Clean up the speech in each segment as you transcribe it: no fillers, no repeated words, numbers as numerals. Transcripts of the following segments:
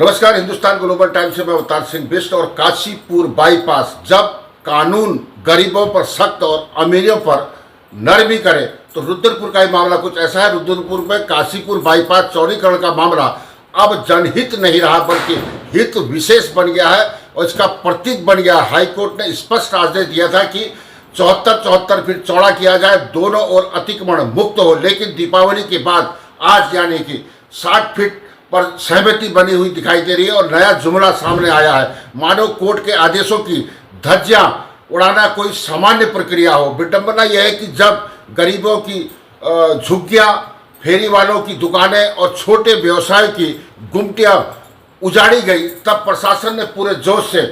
नमस्कार, Hindustan global times से मैं अवतार सिंह बिष्ट। और काशीपुर बाईपास जब कानून गरीबों पर सख्त और अमीरों पर नरमी करे तो रुद्रपुर का ही मामला कुछ ऐसा है। रुद्रपुर में काशीपुर बाईपास चौड़ीकरण का मामला अब जनहित नहीं रहा बल्कि हित विशेष बन गया है और इसका प्रतीक बन गया। हाईकोर्ट ने स्पष्ट आदेश दिया था कि 74 फीट चौड़ा किया जाए, दोनों ओर अतिक्रमण मुक्त हो। लेकिन दीपावली के बाद आज यानी कि 60 फीट पर सहमति बनी हुई दिखाई दे रही है और नया जुमला सामने आया है। मानव कोर्ट के आदेशों की धज्जियां उड़ाना कोई सामान्य प्रक्रिया हो। विडंबना यह है कि जब गरीबों की झुग्गियां, फेरी वालों की दुकानें और छोटे व्यवसायों की गुमटियां उजाड़ी गई, तब प्रशासन ने पूरे जोश से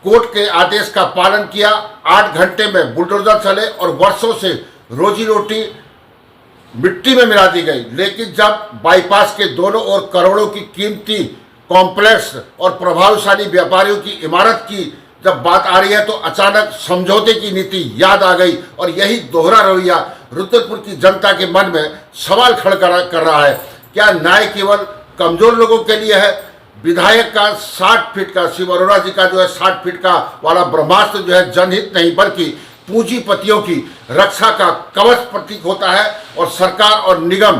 कोर्ट के आदेश का पालन किया। 8 घंटे में बुलडोजर चले और वर्षों से रोजी रोटी मिट्टी में मिला दी गई। लेकिन जब बाईपास के दोनों ओर करोड़ों की कीमती कॉम्प्लेक्स और प्रभावशाली व्यापारियों की इमारत की जब बात आ रही है तो अचानक समझौते की नीति याद आ गई और यही दोहरा रवैया रुद्रपुर की जनता के मन में सवाल खड़ा कर रहा है। क्या न्याय केवल कमजोर लोगों के लिए है? विधायक का 60 फीट का, शिव अरोड़ा जी का जो है 60 फीट का वाला ब्रह्मास्त्र जो है जनहित नहीं बल्कि पूंजीपतियों की रक्षा का कवच प्रतीक होता है। और सरकार और निगम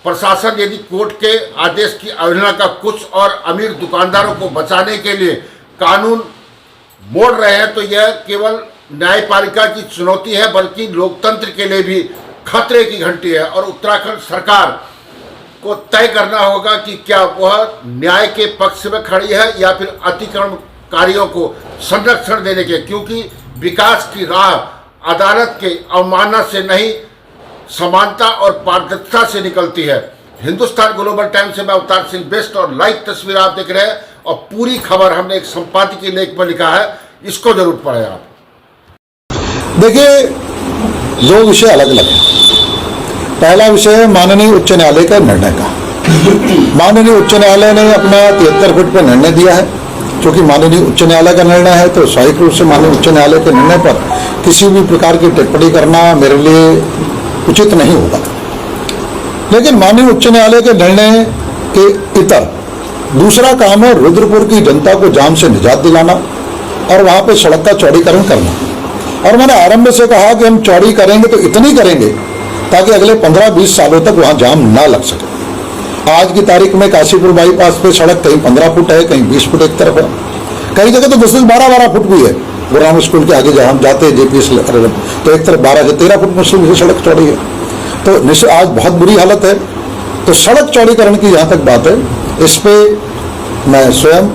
प्रशासन यदि कोर्ट के आदेश की अवहेलना का कुछ और अमीर दुकानदारों को बचाने के लिए कानून मोड़ रहे हैं तो यह केवल न्यायपालिका की चुनौती है बल्कि लोकतंत्र के लिए भी खतरे की घंटी है। और उत्तराखंड सरकार को तय करना होगा कि क्या वह न्याय के पक्ष में खड़ी है या फिर अतिक्रमणकारियों को संरक्षण देने के, क्योंकि विकास की राह अदालत के अवमानना से नहीं समानता और पारदर्शिता से निकलती है। हिंदुस्तान ग्लोबल टाइम्स से मैं अवतार सिंह बिष्ट और लाइव तस्वीर आप देख रहे हैं और पूरी खबर हमने एक संपादकीय लेख में लिखा है, इसको जरूर पढ़ें आप। देखिए, दो विषय अलग अलग हैं। पहला विषय है माननीय उच्च न्यायालय का निर्णय का। माननीय उच्च न्यायालय ने अपना 73 फीट पर निर्णय दिया है। क्योंकि माननीय उच्च न्यायालय का निर्णय है तो स्वाभाविक रूप से माननीय उच्च न्यायालय के निर्णय पर किसी भी प्रकार की टिप्पणी करना मेरे लिए उचित नहीं होगा। लेकिन माननीय उच्च न्यायालय के निर्णय के इतर दूसरा काम है रुद्रपुर की जनता को जाम से निजात दिलाना और वहां पे सड़क का चौड़ीकरण करना। और मैंने आरंभ से कहा कि हम चौड़ी करेंगे तो इतनी करेंगे ताकि अगले 15-20 सालों तक वहां जाम ना लग सके। आज की तारीख में काशीपुर बाईपास पे सड़क कहीं 15 फुट है, कहीं 20 फुट एक तरफ है, कई जगह तो 10-12 फुट भी है। गुरुग्राम स्कूल के आगे जहाँ हम जाते हैं जेपीएस तो एक तरफ 12 से 13 फुट मुश्किल से सड़क चौड़ी है। तो आज बहुत बुरी हालत है। तो सड़क चौड़ीकरण की जहाँ तक बात है, इस पे मैं स्वयं,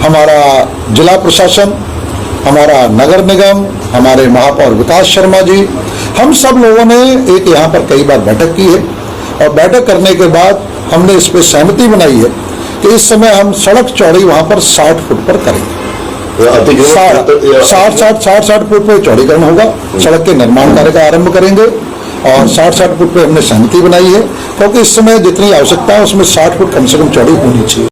हमारा जिला प्रशासन, हमारा नगर निगम, हमारे महापौर विकास शर्मा जी, हम सब लोगों ने एक यहाँ पर कई बार बैठक की है और बैठक करने के बाद हमने इस पे सहमति बनाई है कि इस समय हम सड़क चौड़ी वहां पर 60 फुट पर करेंगे। 60 फुट पर चौड़ीकरण होगा, सड़क के निर्माण कार्य का आरंभ करेंगे और 60 फुट पे हमने सहमति बनाई है। क्योंकि इस समय जितनी आवश्यकता है उसमें 60 फुट कम से कम चौड़ी होनी चाहिए।